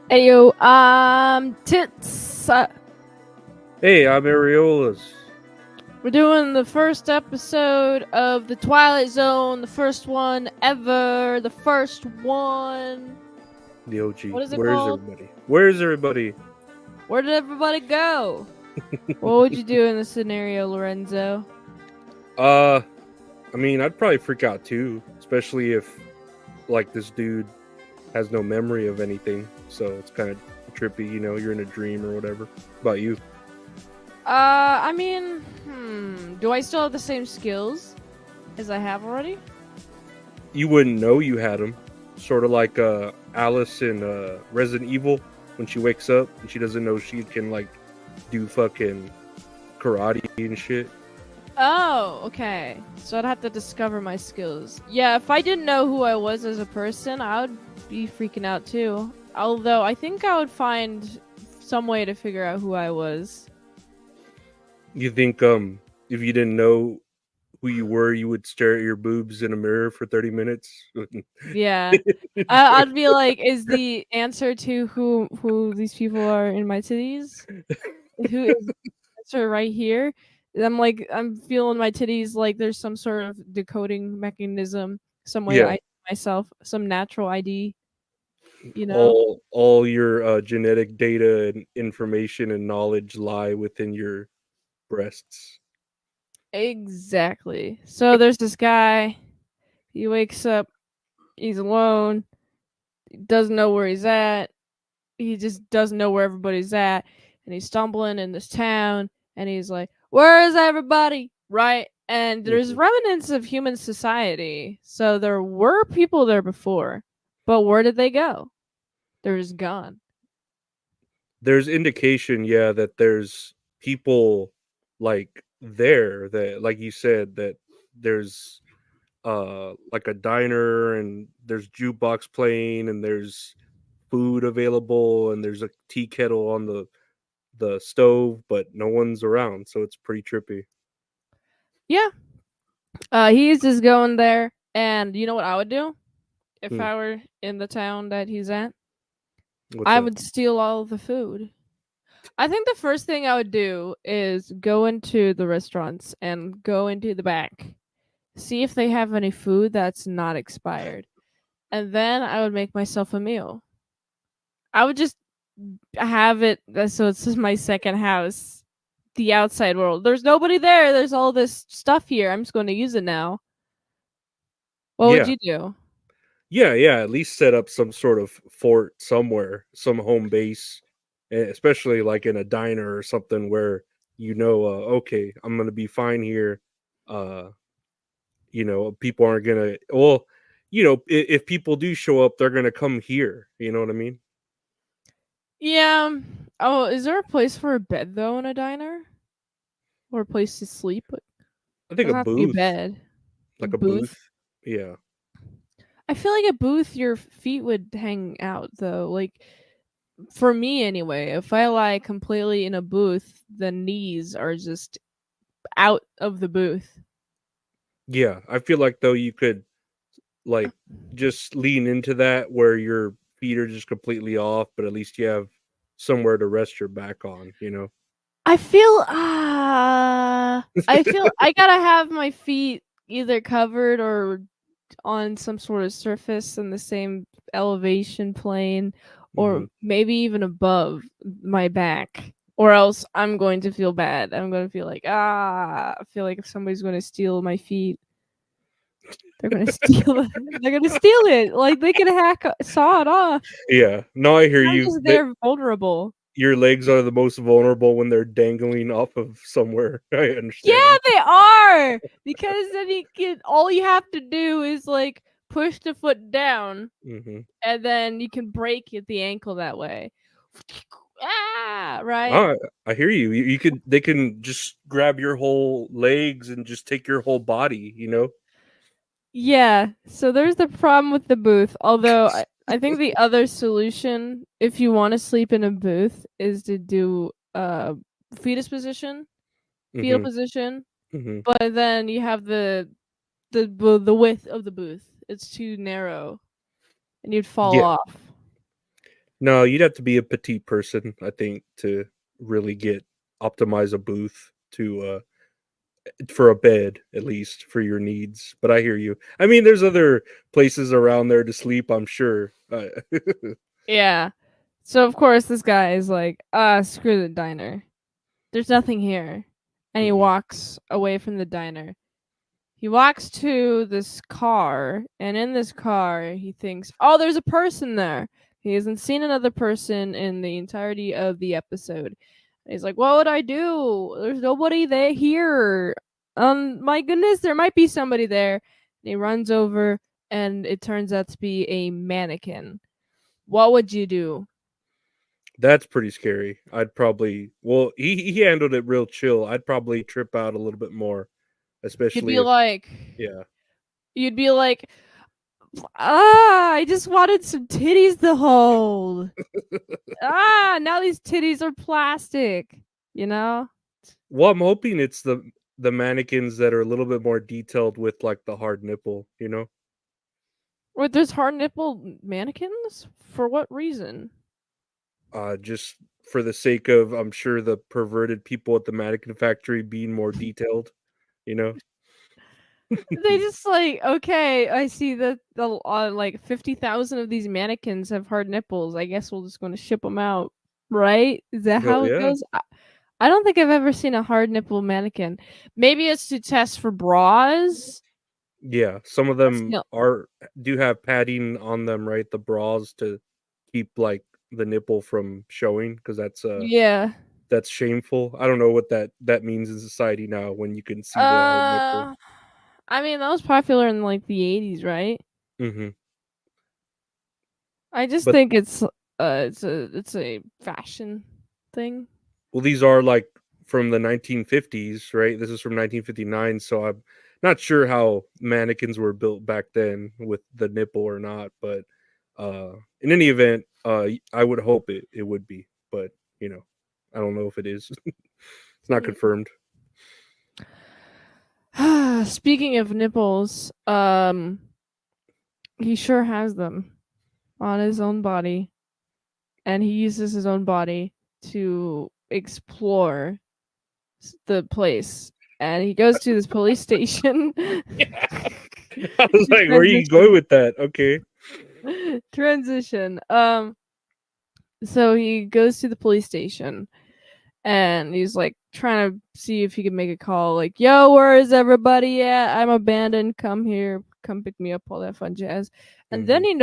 Hey yo, tits. Hey, I'm Areolas. We're doing the first episode of the Twilight Zone, the first one ever, the first one. The OG. What is it Where's called? everybody? Where's everybody? Where did everybody go? What would you do in this scenario, Lorenzo? I mean, I'd probably freak out too, especially if, like, this dude has no memory of anything. So it's kind of trippy, you're in a dream or whatever. What about you? I mean, do I still have the same skills as I have already? You wouldn't know you had them. Sort of like Alice in Resident Evil when she wakes up and she doesn't know she can, like, do fucking karate and shit. Oh, okay. So I'd have to discover my skills. Yeah, if I didn't know who I was as a person, I would be freaking out too. Although I think I would find some way to figure out who I was. You think if you didn't know who you were, you would stare at your boobs in a mirror for 30 minutes? Yeah. I'd be like, is the answer to who these people are in my titties? Who is the answer right here? I'm feeling my titties like there's some sort of decoding mechanism, some way to Yeah. ID myself, some natural ID, you know? All your genetic data and information and knowledge lie within your breasts. Exactly. So there's this guy. He wakes up. He's alone. He doesn't know where he's at. He just doesn't know where everybody's at. And he's stumbling in this town. And he's like, "Where is everybody?" Right? And there's Mhm. remnants of human society. So there were people there before. But where did they go? They're just gone. There's indication, yeah, that there's people like there that, like you said, that there's like a diner and there's jukebox playing and there's food available and there's a tea kettle on the stove, but no one's around, so it's pretty trippy. Yeah. He's just going there. And you know what I would do if Hmm. I were in the town that he's at? What's I that? would steal all of the food. I think the first thing I would do is go into the restaurants and go into the back, see if they have any food that's not expired. And then I would make myself a meal. I would just have it so it's just my second house, the outside world. There's nobody there. There's all this stuff here. I'm just going to use it now. What would Yeah. you do? Yeah, at least set up some sort of fort somewhere, some home base, especially like in a diner or something where okay, I'm gonna be fine here. Uh, people aren't gonna. Well, if people do show up, they're gonna come here. You know what I mean? Yeah. Oh, is there a place for a bed though in a diner? Or a place to sleep? It I think a doesn't have to be a booth, bed. A like a booth. booth. Yeah, I feel like a booth, your feet would hang out though. Like for me anyway, if I lie completely in a booth, the knees are just out of the booth. yeah. I feel like though you could like just lean into that where your feet are just completely off, but at least you have somewhere to rest your back on. I feel I gotta have my feet either covered or on some sort of surface in the same elevation plane, or Hmm. maybe even above my back, or else I'm going to feel bad. I'm going to feel like I feel like if somebody's going to steal my feet, they're going to steal it. They're going to steal it. Like they can saw it off. Yeah, no, I hear I'm you. just That there vulnerable. your legs are the most vulnerable when they're dangling off of somewhere. I Yeah, understand. they are, because then you can all you have to do is like push the foot down, Hmm. and then you can break at the ankle that way. Right? I hear you. You could they can just grab your whole legs and just take your whole body. Yeah. So there's the problem with the booth. Although I think the other solution, if you want to sleep in a booth, is to do fetus position, fetal Hmm. position. Hmm. But then you have the width of the booth. It's too narrow, and you'd fall Yeah, off. No, you'd have to be a petite person, I think, to really get optimize a booth to for a bed at least for your needs. But I hear you. I mean, there's other places around there to sleep, I'm sure. Yeah. So of course this guy is like, screw the diner. There's nothing here. And he Mhm. walks away from the diner. He walks to this car, and in this car, he thinks, oh, there's a person there. He hasn't seen another person in the entirety of the episode. And he's like, what would I do? There's nobody there here. My goodness, there might be somebody there. And he runs over, and it turns out to be a mannequin. What would you do? That's pretty scary. I'd probably well, he handled it real chill. I'd probably trip out a little bit more, You'd especially be if like, yeah. you'd be like, I just wanted some titties to hold. Now these titties are plastic, you know? Well, I'm hoping it's the mannequins that are a little bit more detailed with like the hard nipple, you know? Wait, there's hard nipple mannequins? For what reason? Just for the sake of I'm sure the perverted people at the mannequin factory being more detailed, you know? They just like, okay, I see that the like 50,000 of these mannequins have hard nipples. I guess we're just going to ship them out, right? Is that Oh how it yeah. goes? I don't think I've ever seen a hard nipple mannequin. Maybe it's to test for bras. Yeah, some of That's them no, are do have padding on them, right? The bras to keep like the nipple from showing because yeah. that's shameful. I don't know what that means in society now when you can see the hard nipple. Uh, I mean that was popular in like the 80s, right? Mhm. I just But think it's a fashion thing. well, these are like from the 1950s, right? This is from 1959, so I'm not sure how mannequins were built back then with the nipple or not, but in any event, I would hope it would be, but you know, I don't know if it is. It's not confirmed. Speaking of nipples, he sure has them on his own body, and he uses his own body to explore the place. And he goes to this police station. I was like, where are you going Transition. with that? Okay. Transition. So he goes to the police station and he's like trying to see if he can make a call, like, yo, where is everybody at? I'm abandoned. Come here, come pick me up, all that fun jazz. And then Mhm. he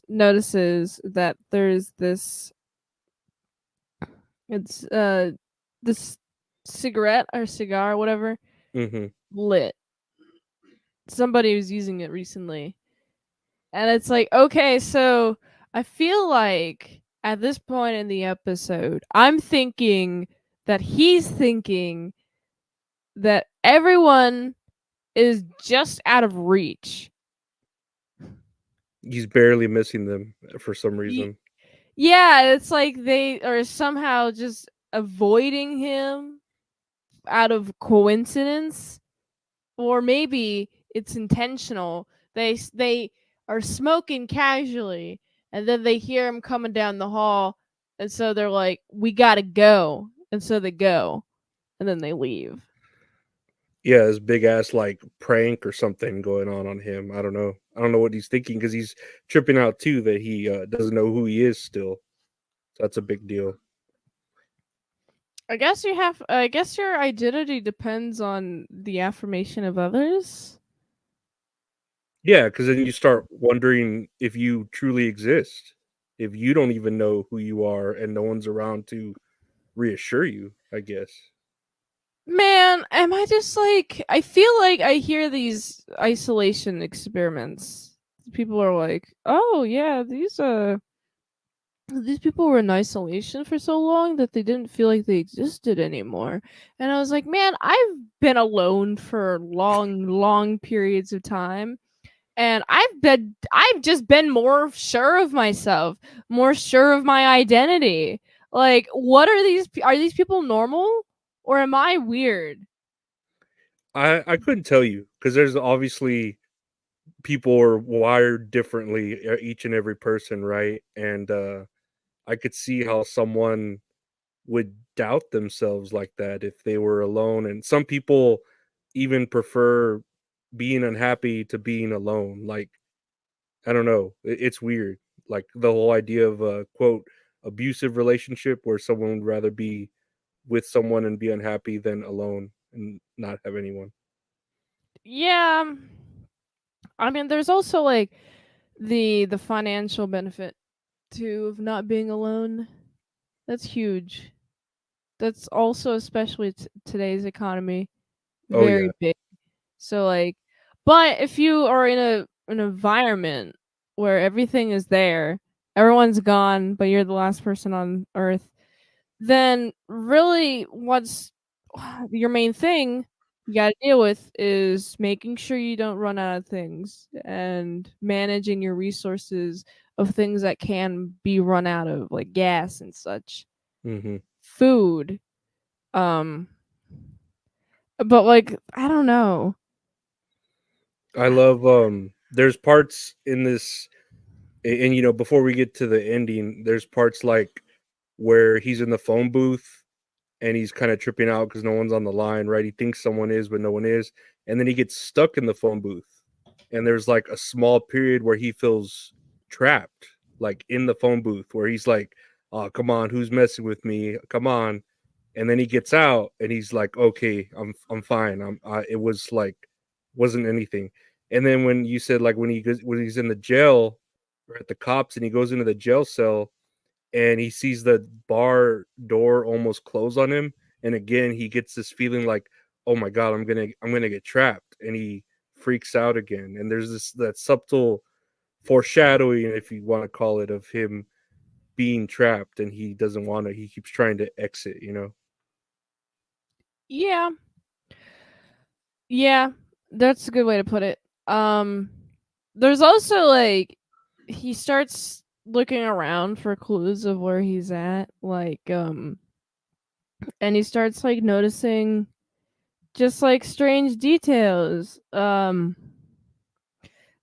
notices that there's it's this cigarette or cigar, whatever, Mhm. lit. Somebody was using it recently. And it's like, okay, so I feel like at this point in the episode, I'm thinking that he's thinking that everyone is just out of reach. He's barely missing them for some Y- reason. yeah, it's like they are somehow just avoiding him out of coincidence, or maybe it's intentional. They are smoking casually, and then they hear him coming down the hall, and so they're like, "We gotta go," and so they go, and then they leave. Yeah, his big ass like prank or something going on him. I don't know. I don't know what he's thinking because he's tripping out too that he doesn't know who he is still. So that's a big deal. I guess you have. I guess your identity depends on the affirmation of others. Yeah, because then you start wondering if you truly exist, if you don't even know who you are and no one's around to reassure you. I guess. Man, am I just like, I feel like I hear these isolation experiments. People are like, "Oh yeah, these people were in isolation for so long that they didn't feel like they existed anymore." And I was like, "Man, I've been alone for long periods of time, and I've just been more sure of myself, more sure of my identity. Like, what are these people normal, or am I weird?" I couldn't tell you because there's obviously people are wired differently, each and every person, right? And I could see how someone would doubt themselves like that if they were alone, and some people even prefer being unhappy to being alone, like, I don't know, it's weird, like, the whole idea of a, quote, "abusive relationship" where someone would rather be with someone and be unhappy than alone and not have anyone. Yeah. I mean, there's also like the financial benefit too of not being alone. That's huge. That's also, especially today's economy, Oh, yeah. very big. So like, but if you are in an environment where everything is there, everyone's gone, but you're the last person on Earth, then really what's your main thing you got to deal with is making sure you don't run out of things and managing your resources of things that can be run out of, like gas and such, Mhm. food. um but like, I don't know. I love, there's parts in this, and, before we get to the ending, there's parts, like, where he's in the phone booth and he's kinda tripping out because no one's on the line, right? He thinks someone is, but no one is, and then he gets stuck in the phone booth, and there's, like, a small period where he feels trapped, like, in the phone booth where he's like, "Oh, come on, who's messing with me? Come on." And then he gets out and he's like, "Okay, I'm fine. it was, like, wasn't anything." And then when you said, like, when he's in the jail or at the cops and he goes into the jail cell and he sees the bar door almost close on him, and again he gets this feeling like, "Oh my god, I'm gonna get trapped," and he freaks out again. And there's this that subtle foreshadowing, if you want to call it, of him being trapped, and he doesn't want to. He keeps trying to exit. Yeah, yeah, that's a good way to put it. There's also like, he starts looking around for clues of where he's at, like and he starts like noticing just like strange details.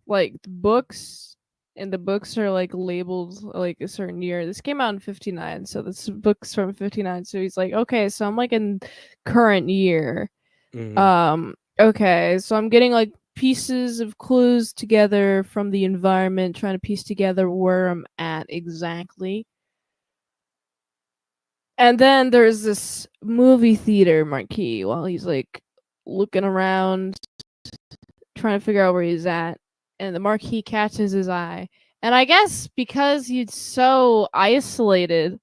Like the books, and the books are like labeled like a certain year. This came out in 59, so this book's from 59. So he's like, okay, so I'm like in current year. Hmm. Okay, so I'm getting like pieces of clues together from the environment, trying to piece together where I'm at exactly. And then there's this movie theater marquee while he's like looking around, trying to figure out where he's at. And the marquee catches his eye. And I guess because he's so isolated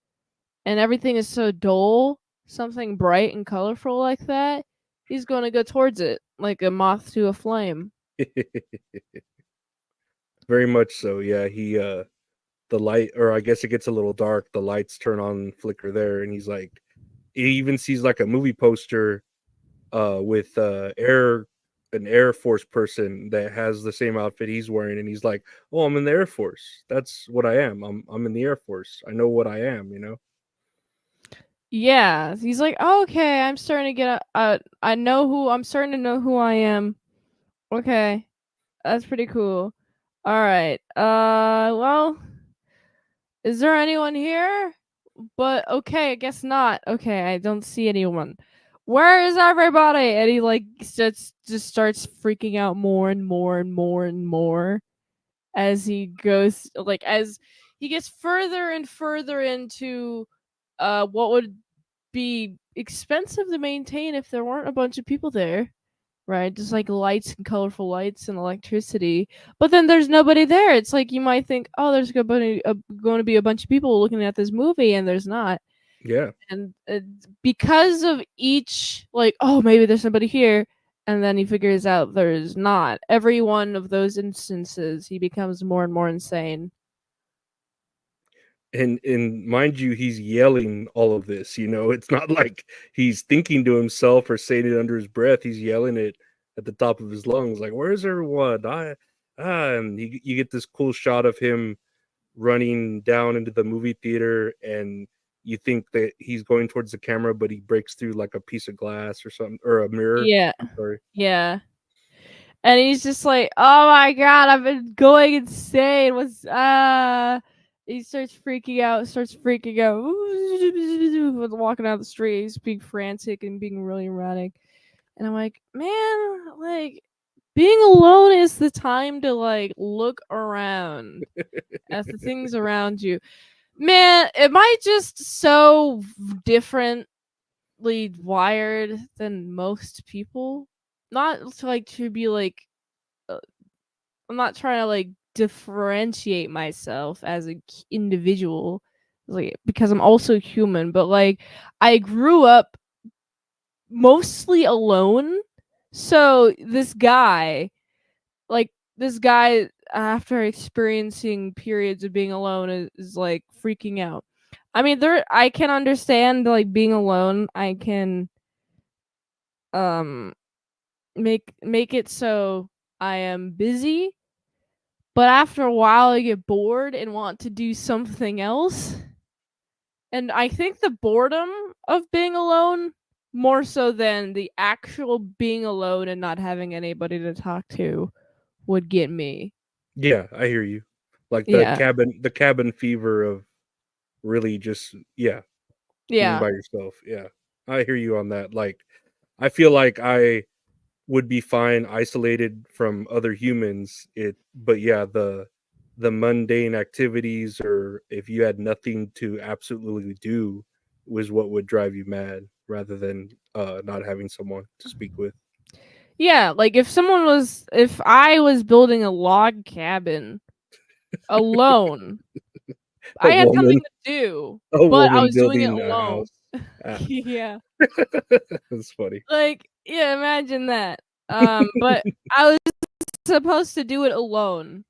and everything is so dull, something bright and colorful like that, he's going to go towards it like a moth to a flame. Very much so. Yeah, the light, or I guess it gets a little dark. The lights turn on and flicker there, and he's like, he even sees like a movie poster with an Air Force person that has the same outfit he's wearing, and he's like, "Oh, I'm in the Air Force. That's what I am. I'm in the Air Force. I know what I am." Yeah, he's like, oh, okay, I'm starting to get I'm starting to know who I am. Okay, that's pretty cool. All right. Well, is there anyone here? But okay, I guess not. Okay, I don't see anyone. Where is everybody? And he like just starts freaking out more and more and more and more as he goes, like as he gets further and further into what would be expensive to maintain if there weren't a bunch of people there, right? Just like lights and colorful lights and electricity. But then there's nobody there. It's like you might think, oh, there's going to be a bunch of people looking at this movie, and there's not. Yeah, And because of each, like, oh, maybe there's somebody here, and then he figures out there's not. Every one of those instances, he becomes more and more insane. and mind you, he's yelling all of this. It's not like he's thinking to himself or saying it under his breath. He's yelling it at the top of his lungs, like, "Where's everyone? And you get this cool shot of him running down into the movie theater, and you think that he's going towards the camera, but he breaks through like a piece of glass or something, or a mirror. Yeah, I'm sorry. yeah. And he's just like, "Oh my god, I've been going insane. What's He starts freaking out, walking down the street. He's being frantic and being really erratic. And I'm like, man, like, being alone is the time to, like, look around at the things around you. Man, am I just so differently wired than most people? Not to, like, to be like, uh, I'm not trying to, like, differentiate myself as a individual, like, because I'm also human, but, like, I grew up mostly alone. So this guy, after experiencing periods of being alone, is like freaking out. I mean, I can understand, like, being alone. I can um make it so I am busy, but after a while I get bored and want to do something else. And I think the boredom of being alone, more so than the actual being alone and not having anybody to talk to, would get me. Yeah, I hear you. Like Yeah. the cabin fever of really just being Yeah. by yourself. Yeah. I hear you on that. Like I feel like I would be fine isolated from other humans. But yeah, the mundane activities, or if you had nothing to absolutely do, was what would drive you mad rather than not having someone to speak with. Yeah, like, if I was building a log cabin alone, A I had nothing woman to do, a but I woman was doing it building a alone. house. Ah, Yeah. that's funny. Like, yeah, imagine that. But I was supposed to do it alone,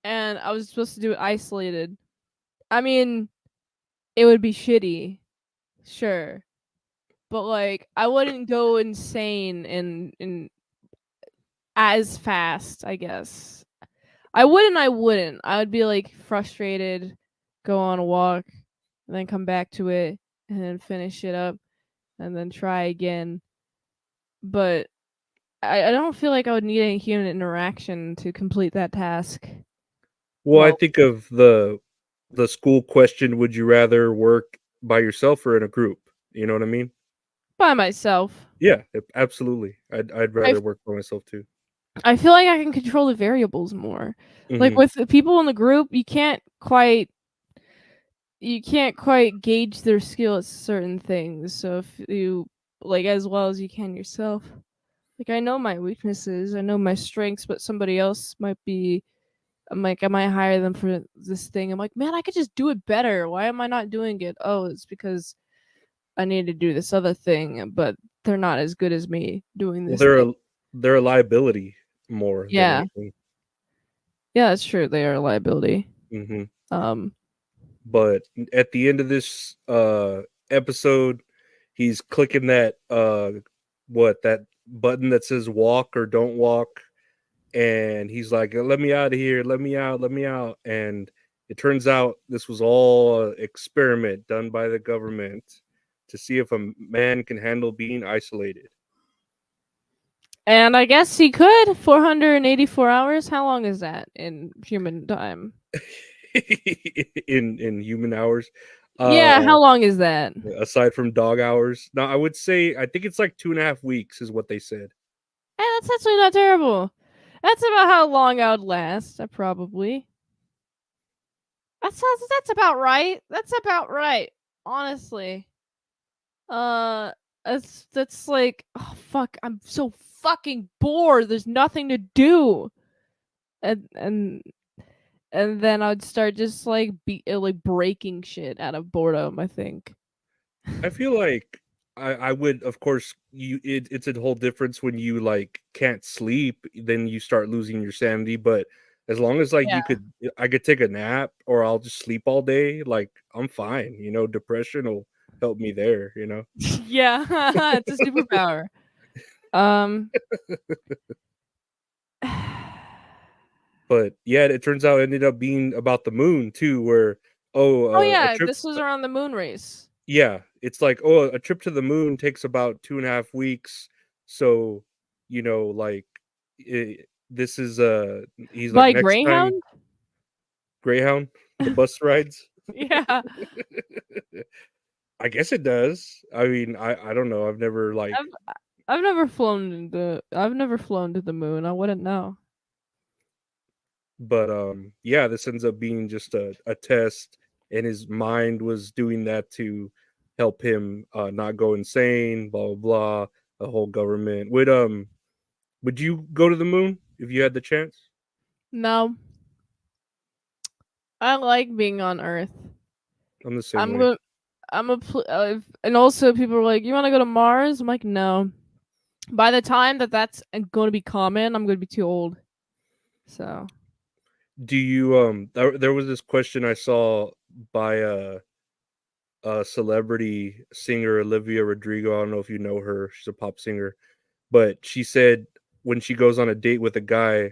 and I was supposed to do it isolated. I mean, it would be shitty, sure, but, like, I wouldn't go insane and as fast, I guess. I wouldn't. I would be, like, frustrated, go on a walk, and then come back to it, and then finish it up, and then try again. But I don't feel like I would need any human interaction to complete that task. Well, I Well, think of the school question, would you rather work by yourself or in a group? You know what I mean? by myself. Yeah, absolutely. I'd I rather work by myself too. I feel like I can control the variables more. Like, Mhm. with the people in the group, you can't quite gauge their skill at certain things. So if you, like, as well as you can yourself. Like, I know my weaknesses, I know my strengths, but somebody else might be. I'm like, I might hire them for this thing. I'm like, man, I could just do it better. Why am I not doing it? Oh, it's because I need to do this other thing, but they're not as good as me doing Well, this thing. they're a liability more than Yeah, anything. yeah, that's true. They are a liability. Mhm. Um, But at the end of this episode, he's clicking that button that says walk or don't walk, and he's like, let me out of here, let me out. And it turns out this was all an experiment done by the government to see if a man can handle being isolated. and I guess he could. 484 hours. How long is that in human time? In human hours, uh Yeah, how long is that? aside from dog hours. Now I would say I think it's like 2.5 weeks is what they said. That's actually not terrible. That's about how long I would last. Probably. That's about right. That's about right. Honestly. Uh, that's like, oh fuck, I'm so fucking bored. There's nothing to do, and then I'd start just like breaking shit out of boredom. I think. I feel like I would, of course, it's a whole difference when you like can't sleep, then you start losing your sanity. But as long as like Yeah. I could take a nap or I'll just sleep all day, like I'm fine. Depression will help me there. Yeah, it's a superpower. Um. But yeah, it turns out it ended up being about the moon too, where Oh a yeah, trip. this was around the moon race. Yeah, it's like, a trip to the moon takes about 2.5 weeks. So, like, this is he's like, By next time. Greyhound? Greyhound, the bus rides. Yeah. I guess it does. I mean, I don't know. I've never like, I've I've never flown to the moon. I wouldn't know. but yeah, this ends up being just a test, and his mind was doing that to help him not go insane. Blah blah blah. The whole government would you go to the moon if you had the chance? No, I like being on Earth. I'm the same I'm way. going. And also people are like, "You want to go to Mars?" I'm like, "No." By the time that's going to be common, I'm going to be too old. So Do you there was this question I saw by a celebrity singer, Olivia Rodrigo. I don't know if you know her. She's a pop singer, but she said when she goes on a date with a guy,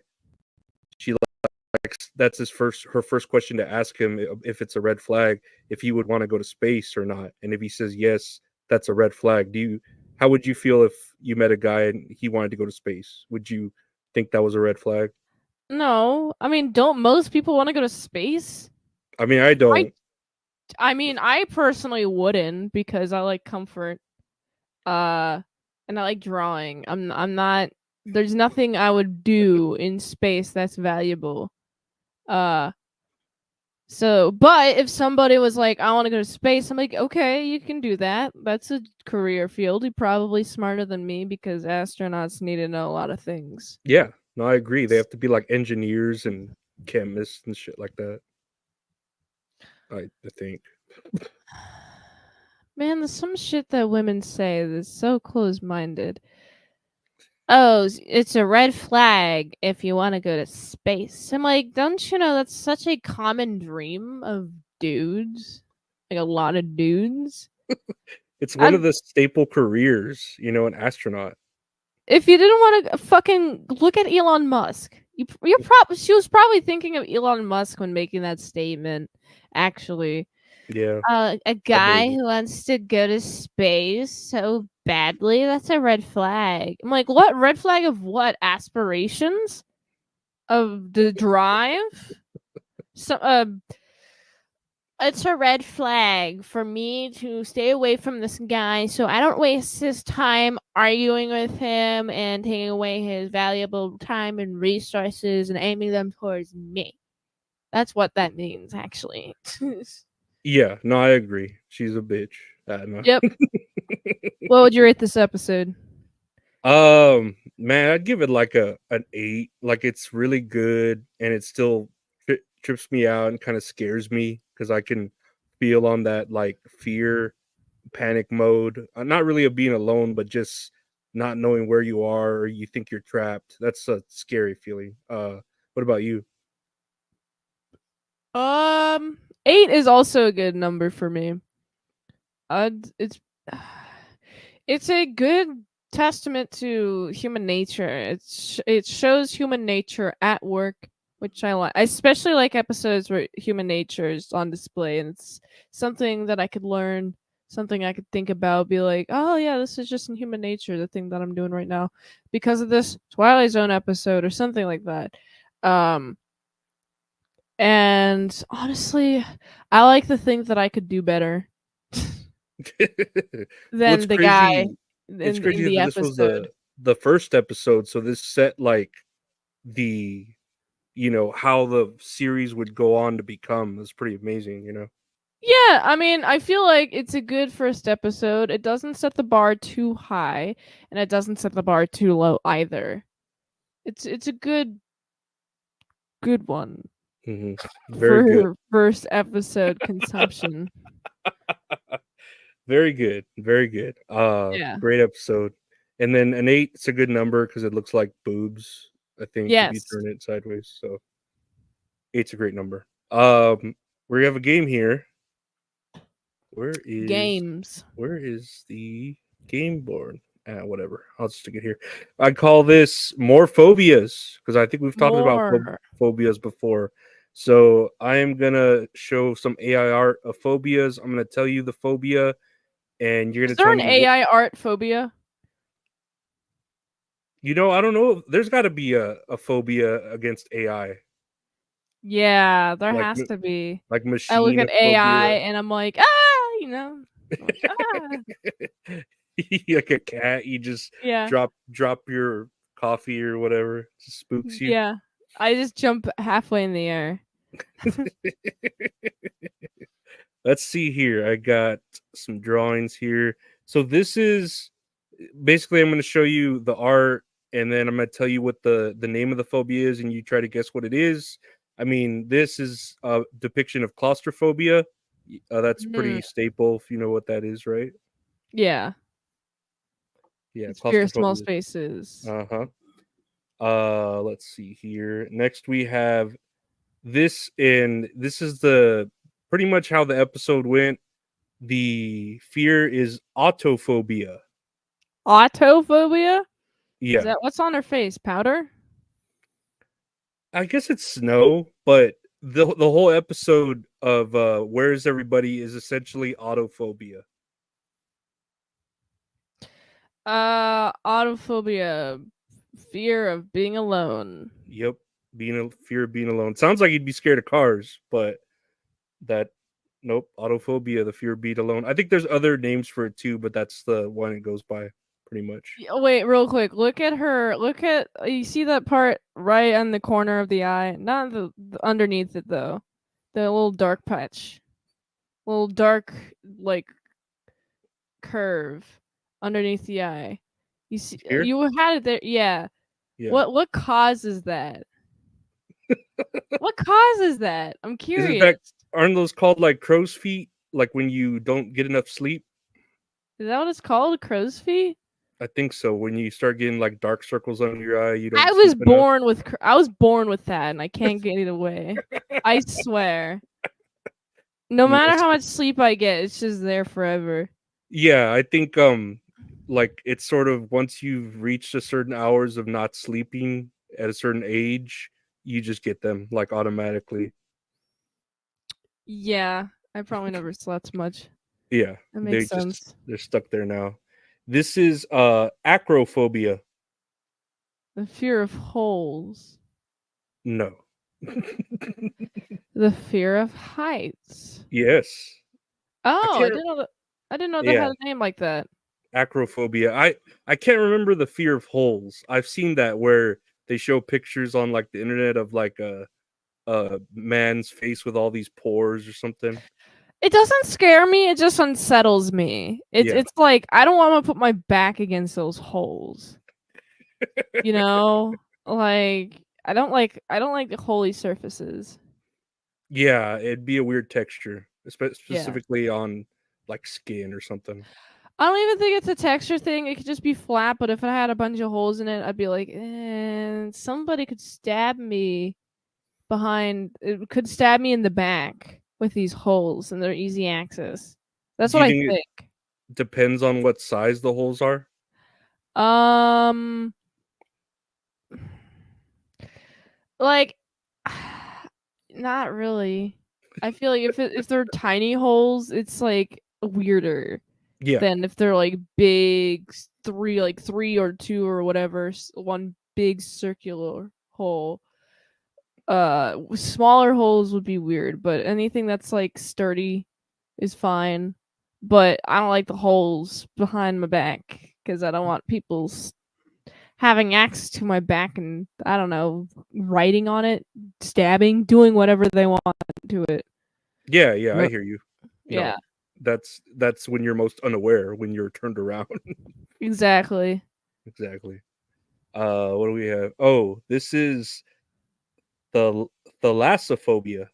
she likes that's her first question to ask him if it's a red flag, if he would want to go to space or not, and if he says yes, that's a red flag. Do you How would you feel if you met a guy and he wanted to go to space? Would you think that was a red flag? no, I mean, don't most people want to go to space? I mean, I I don't. I mean, I personally wouldn't because I like comfort. Uh, and I like drawing. I'm not. There's nothing I would do in space that's valuable. Uh, but if somebody was like, "I want to go to space," I'm like, "Okay, you can do that. That's a career field. You're probably smarter than me because astronauts need to know a lot of things." Yeah, no, I agree. They have to be like engineers and chemists and shit like that. I think. Man, there's some shit that women say that's so close-minded. Oh, it's a red flag if you want to go to space. I'm like, don't you know that's such a common dream of dudes? Like a lot of dudes. It's one I of the staple careers, an astronaut. If you didn't want to fucking look at Elon Musk, she was probably thinking of Elon Musk when making that statement. Actually, Yeah, a I guy believe it. who wants to go to space so badly, that's a red flag. I'm like, what red flag of what? Aspirations of the drive? So, it's a red flag for me to stay away from this guy so I don't waste his time arguing with him and taking away his valuable time and resources and aiming them towards me. That's what that means, actually. Yeah, no, I agree. She's a bitch. No. Yep. What would you rate this episode? Man, I'd give it like an 8. Like it's really good, and it still trips me out and kind of scares me because I can feel on that like fear, panic mode. Not really of being alone, but just not knowing where you are or you think you're trapped. That's a scary feeling. What about you? 8 is also a good number for me. It's it's a good testament to human nature. It shows human nature at work, which I like. I especially like episodes where human nature is on display, and it's something that I could learn, something I could think about. Be like, oh yeah, this is just in human nature, the thing that I'm doing right now, because of this Twilight Zone episode or something like that. Um, and honestly, I like to think that I could do better Well, it's than the guy crazy. It's in crazy the that this was episode. the first episode, so this set like the how the series would go on to become. That's pretty amazing. Yeah, I mean, I feel like it's a good first episode. It doesn't set the bar too high, and it doesn't set the bar too low either. It's a good one Hmm. Very good. for first episode consumption. Very good. Very good. Yeah. Great episode. And then an 8, it's a good number because it looks like boobs, I think, if you Yes. turn it sideways. So eight's a great number. We have a game here. Where is Games. where is the game board? Whatever. I'll just stick it here. I call this more phobias because I think we've talked about More. phobias before. So I am gonna show some AI art of phobias. I'm gonna tell you the phobia, and you're Is gonna there tell an me. AI art phobia? I don't know. There's got to be a phobia against AI. Yeah, there like has to be. like I look at AI machinophobia. and I'm like, ah, I'm like, ah, Like a cat, you just yeah, drop your coffee or whatever, just spooks you. yeah. I just jump halfway in the air. Let's see here. I got some drawings here. So this is basically, I'm going to show you the art, and then I'm going to tell you what the name of the phobia is, and you try to guess what it is. I mean, this is a depiction of claustrophobia. That's Mm, pretty staple if you know what that is, right? yeah, Yeah, it's fear of small claustrophobia. spaces. Uh-huh. Let's see here. Next we have this, and this is the pretty much how the episode went. The fear is autophobia. Autophobia? Is Yeah. that what's on her face? Powder? I guess it's snow, but the whole episode of Where's Everybody is essentially autophobia. Autophobia, fear of being alone. Yep. Being a fear of being alone. Sounds like you'd be scared of cars, but that nope, autophobia, the fear of being alone. I think there's other names for it too, but that's the one it goes by pretty much. Oh, wait, real quick. Look at her. Look at you see that part right on the corner of the eye, not the underneath it though. The little dark patch, little dark like curve underneath the eye. You see, Here? you had it there. Yeah. Yeah. What causes that? What causes that? I'm Isn't that curious. aren't those called like crow's feet? Like when you don't get enough sleep? Is that what it's called? Crow's feet? I think so. When you start getting like dark circles under your eye, you I don't was sleep enough. born with I was born with that, and I can't get it away. I swear. No matter Yes. how much sleep I get, it's just there forever. Yeah, I think like it's sort of once you've reached a certain hours of not sleeping at a certain age, you just get them like automatically. Yeah, I probably never slept much. Yeah, That makes sense. they're stuck there now. This is acrophobia. The fear of holes. No. The fear of heights. Yes. I Oh, can't I didn't know they yeah, had a name like that. acrophobia. I can't remember the fear of holes. I've seen that where they show pictures on like the internet of like a man's face with all these pores or something. It doesn't scare me, it just unsettles me. Yeah. It's like I don't want to put my back against those holes. You know? Like I don't like the holy surfaces. Yeah, it'd be a weird texture, Yeah. specifically on like skin or something. I don't even think it's a texture thing. It could just be flat, but if it had a bunch of holes in it, I'd be like, somebody could stab me behind. It could stab me in the back with these holes, and they're easy access. That's Do what you I think it think. depends on what size the holes are? Um, like, not really. I feel like if they're tiny holes, it's like weirder Yeah. than if they're like big three or two or whatever, one big circular hole. Smaller holes would be weird, but anything that's like sturdy is fine. But I don't like the holes behind my back because I don't want people having access to my back and I don't know, writing on it, stabbing, doing whatever they want to it. Yeah, yeah, I Yep. hear you. Yeah, No. That's when you're most unaware, when you're turned around. exactly. Exactly. What do we have? Oh, this is the thalassophobia.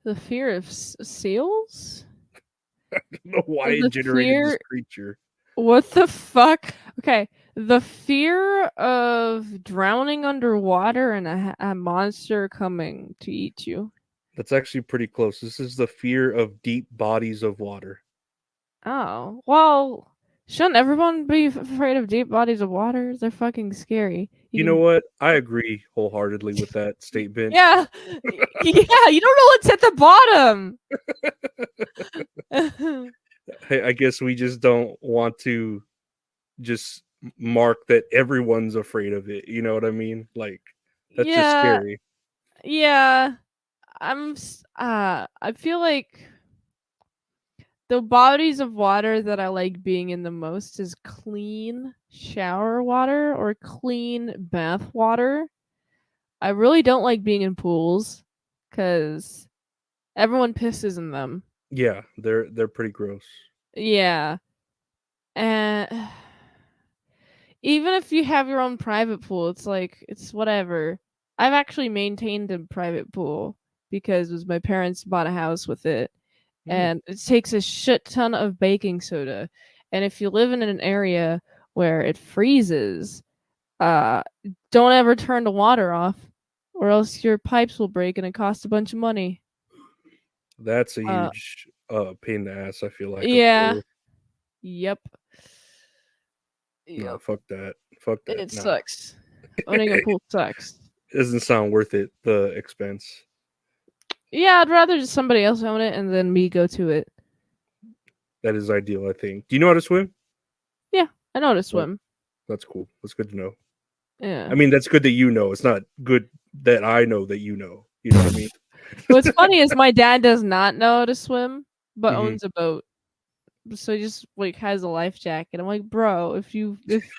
The fear of seals? I don't know why The it generated this fear creature. What the fuck? Okay, the fear of drowning underwater and a monster coming to eat you. That's actually pretty close. This is the fear of deep bodies of water. Oh, well, shouldn't everyone be afraid of deep bodies of water? They're fucking scary. You You know can, what? I agree wholeheartedly with that statement. yeah, yeah. You don't know what's at the bottom. I guess we just don't want to just mark that everyone's afraid of it. You know what I mean? Like that's just Yeah, scary. Yeah, I feel like the bodies of water that I like being in the most is clean shower water or clean bath water. I really don't like being in pools because everyone pisses in them. Yeah, they're pretty gross. Yeah. And even if you have your own private pool, it's like it's whatever. I've actually maintained a private pool because my parents bought a house with it, Mm, and it takes a shit ton of baking soda. And if you live in an area where it freezes, uh, don't ever turn the water off, or else your pipes will break and it costs a bunch of money. that's a Uh, huge pain in the ass. I feel like, I'm yeah, sure. yep, No, yep. fuck that. Fuck that. It Nah, sucks. Owning a pool sucks. doesn't sound worth it. The expense. Yeah, I'd rather just somebody else own it and then me go to it. That is ideal. I think. Do you know how to swim? Yeah, I know how to Oh, swim. that's cool. That's good to know. I Yeah. mean, that's good that you know. It's not good that I know that you know. You know what I mean? What's funny is my dad does not know how to swim, but Hmm. owns a boat. So he just like has a life jacket. I'm like, bro, if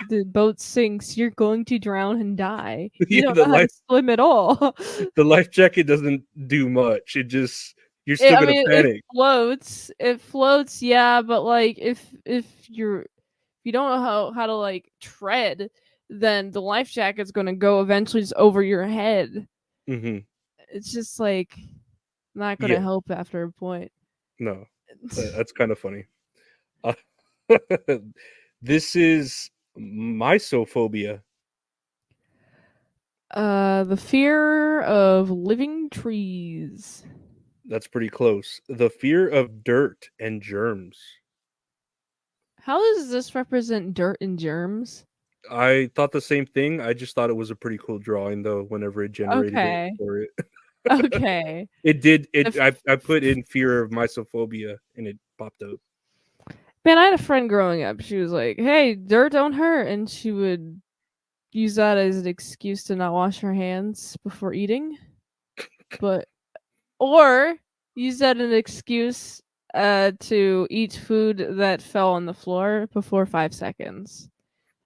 the boat sinks, you're going to drown and die. You Yeah, don't know how to swim at all. the life jacket doesn't do much. It just you're still I gonna mean, it panic. floats. It floats, yeah, but like if you don't know how to like tread, then the life jacket's gonna go eventually just over your head. Hmm. It's just like not gonna Yeah, help after a point. no, that's kind of funny. Uh, this is mysophobia. The fear of living trees. That's pretty close. The fear of dirt and germs. How does this represent dirt and germs? I thought the same thing. I just thought it was a pretty cool drawing though. Whenever it generated it Okay. for it, Okay. it did. The It. f- I put in fear of mysophobia and it popped up. Man, I had a friend growing up. She was like, "Hey, dirt don't hurt," and she would use that as an excuse to not wash her hands before eating. But or use that as an excuse to eat food that fell on the floor before 5 seconds.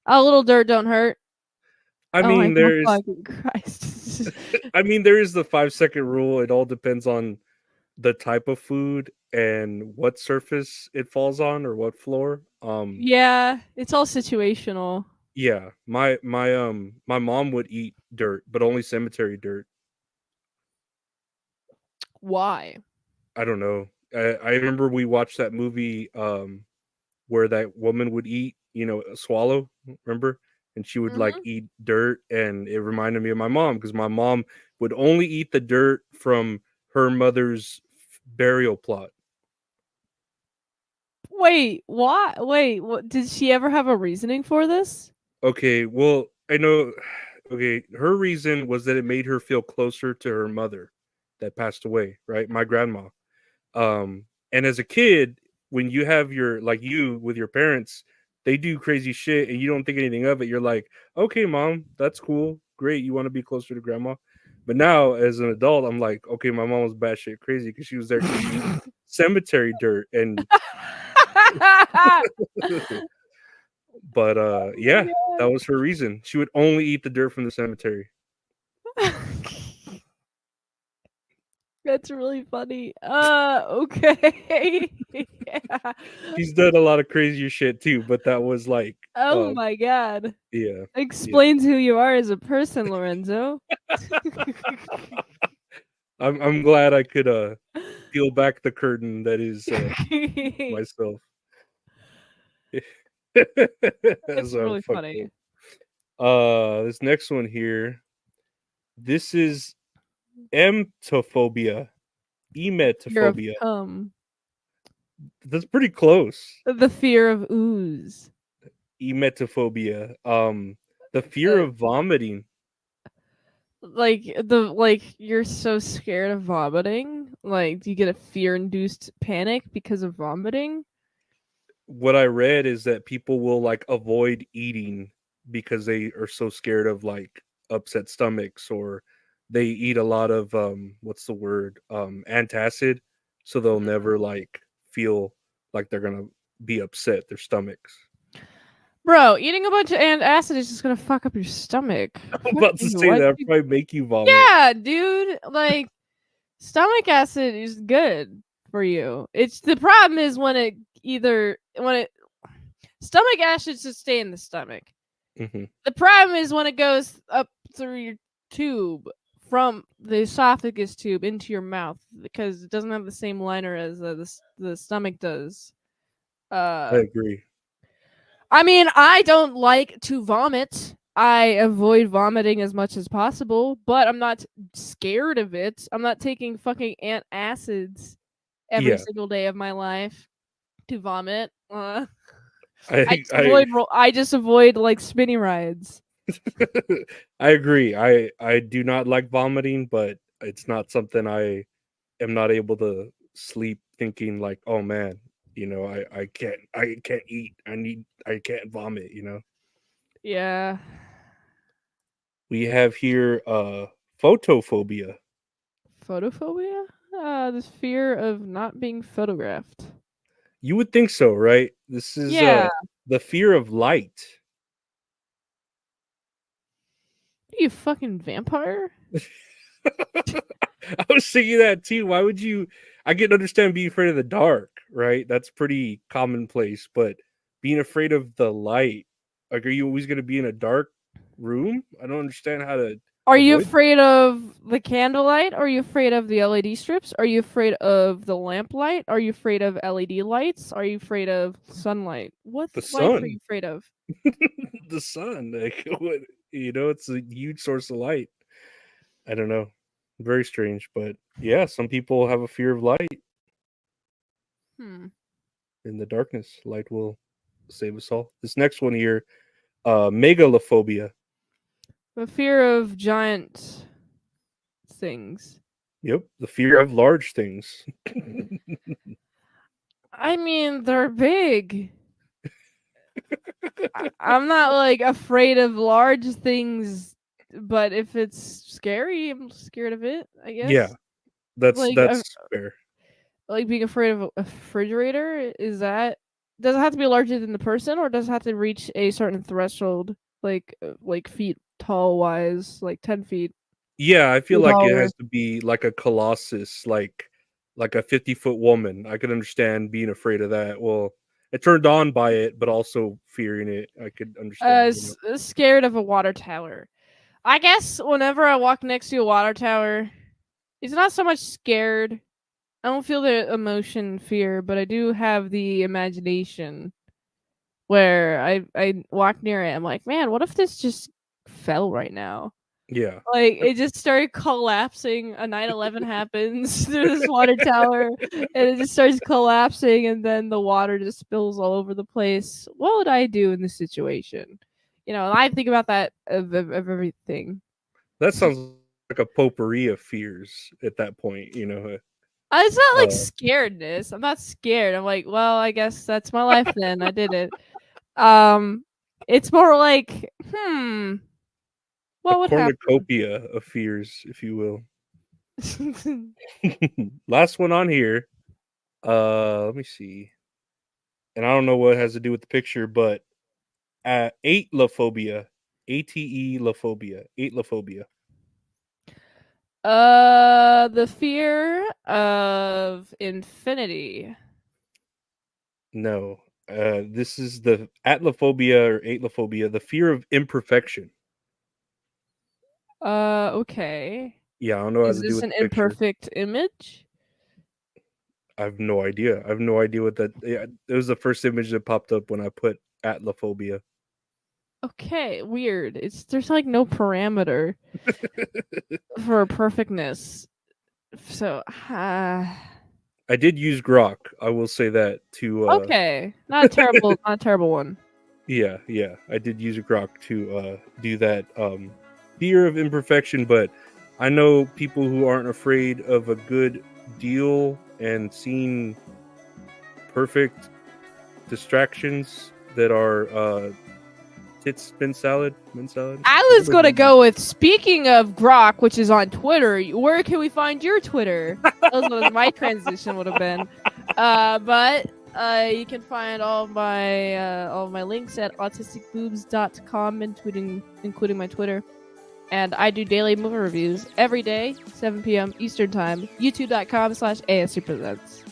A little dirt don't hurt. I Oh my mean, there's. fucking Christ. I mean, there is the 5 second rule. It all depends on the type of food and what surface it falls on or what floor. Yeah, it's all situational. Yeah, my mom would eat dirt, but only cemetery dirt. Why? I don't know. I remember we watched that movie where that woman would eat, a swallow, remember? And she would like Mhm. eat dirt, and it reminded me of my mom because my mom would only eat the dirt from her mother's burial plot. Wait, why? Wait, what did she ever have a reasoning for this? Okay, well, I know. Okay, her reason was that it made her feel closer to her mother that passed away, right? My grandma. And as a kid, when you have you with your parents, they do crazy shit and you don't think anything of it. You're like, okay, mom, that's cool. Great. You want to be closer to grandma. But now as an adult, I'm like, okay, my mom was batshit crazy because she was there to eat cemetery dirt. And, but Oh yeah, my that was her reason. She would only eat the dirt from the cemetery. god. That's really funny. Okay. Yeah. She's done a lot of crazier shit too, but that was like, Oh my god. yeah, yeah. Explains who you are as a person, Lorenzo. I'm glad I could peel back the curtain that is It's myself. So really fucked funny. up. This next one here. This is emetophobia. Fear of Emetophobia. cum. That's pretty close. The fear of ooze. Emetophobia. The fear Uh, of vomiting. like you're so scared of vomiting. Like, do you get a fear induced panic because of vomiting? What I read is that people will like avoid eating because they are so scared of like upset stomachs or they eat a lot of what's the word, antacid, so they'll never like feel like they're gonna be upset their stomachs. Bro, eating a bunch of acid is just gonna fuck up your stomach. I'm Fuck about to you. say What? that probably make you vomit. Yeah, dude. Like stomach acid is good for you. It's the problem is when it either when it stomach acid should stay in the stomach. Hmm. The problem is when it goes up through your tube from the esophagus tube into your mouth because it doesn't have the same liner as the stomach does. I Uh, agree. I mean, I don't like to vomit. I avoid vomiting as much as possible, but I'm not scared of it. I'm not taking fucking antacids every Yeah, single day of my life to vomit. I I I just avoid like spinny rides. I agree. I do not like vomiting, but it's not something I am not able to sleep thinking like, oh man, I can't eat. I can't vomit. Yeah. We have here photophobia. Photophobia? The fear of not being photographed. You would think so, right? This is Yeah. the fear of light. You fucking vampire? I was thinking that too. Why would you? I can understand being afraid of the dark, right? That's pretty commonplace. But being afraid of the light, like, are you always going to be in a dark room? I don't understand how to Are you avoid. afraid of the candlelight? Are you afraid of the LED strips? Are you afraid of the lamplight? Are you afraid of LED lights? Are you afraid of sunlight? What The lights are sun. you afraid of? The sun. Like, what, it's a huge source of light. I don't know. Very strange, but yeah, some people have a fear of light. Hmm. In the darkness, light will save us all. This next one here, megalophobia. The fear of giant things. Yep, the fear of large things. I mean, they're big. I'm not like afraid of large things, but if it's scary, I'm scared of it. I Yeah, guess. that's Like, that's fair. like being afraid of a refrigerator. Is that does it have to be larger than the person, or does it have to reach a certain threshold, like feet tall wise, like 10 feet Yeah, I feel or like it taller? has to be like a colossus, like a 50-foot woman. I could understand being afraid of that. Well, I turned on by it, but also fearing it. I could understand. Scared of a water tower. I guess whenever I walk next to a water tower, it's not so much scared. I don't feel the emotion fear, but I do have the imagination where I walk near it. I'm like, man, what if this just fell right now? Yeah, Like it just started collapsing. A 9/11 happens through this water tower, and it just starts collapsing, and then the water just spills all over the place. What would I do in this situation? And I think about that of everything. that sounds like a potpourri of fears at that point. It's not like Uh, scaredness. I'm not scared. I'm like, well, I guess that's my life then. I did it. Um, it's more like, a what would happen? cornucopia of fears, if you will. Last one on here. Let me see. And I don't know what it has to do with the picture, but atelophobia, atelophobia, atelophobia. The fear of infinity. No, this is the atlophobia or atelophobia, the fear of imperfection. Okay. Yeah, I don't know how Is to do this with an the picture. imperfect image? I have no idea. I have no idea what that. Yeah, it was the first image that popped up when I put atlophobia. Okay, weird. There's like no parameter for perfectness. So, I did use Grok. I will say that to okay, not a terrible one. yeah, I did use a Grok to do that fear of imperfection, but I know people who aren't afraid of a good deal and seeing perfect distractions that are Tits Min Salad. Min Salad. I was gonna go with, speaking of Grok, which is on Twitter. Where can we find your Twitter? That was what my transition would have been. But you can find all of my links at autisticboobs.com, including my Twitter. And I do daily movie reviews every day, 7 p.m. Eastern Time. YouTube.com/ASCpresents.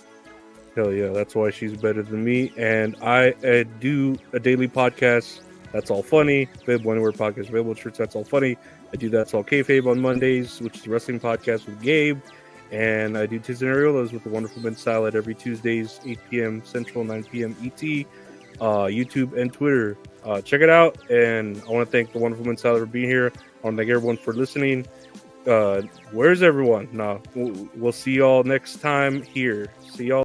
Hell yeah, that's why she's better than me. And I do a daily podcast. That's All Funny. Available anywhere podcast available. Shirts. That's All Funny. I do That's All Kayfabe on Mondays, which is a wrestling podcast with Gabe. And I do Tiz and Areolas with the Wonderful Mint Salad every Tuesdays, 8 p.m. Central, 9 p.m. ET. YouTube and Twitter. Check it out. And I want to thank the Wonderful Mint Salad for being here. I want to thank everyone for listening. Where's everyone? No, we'll see y'all next time here. See y'all.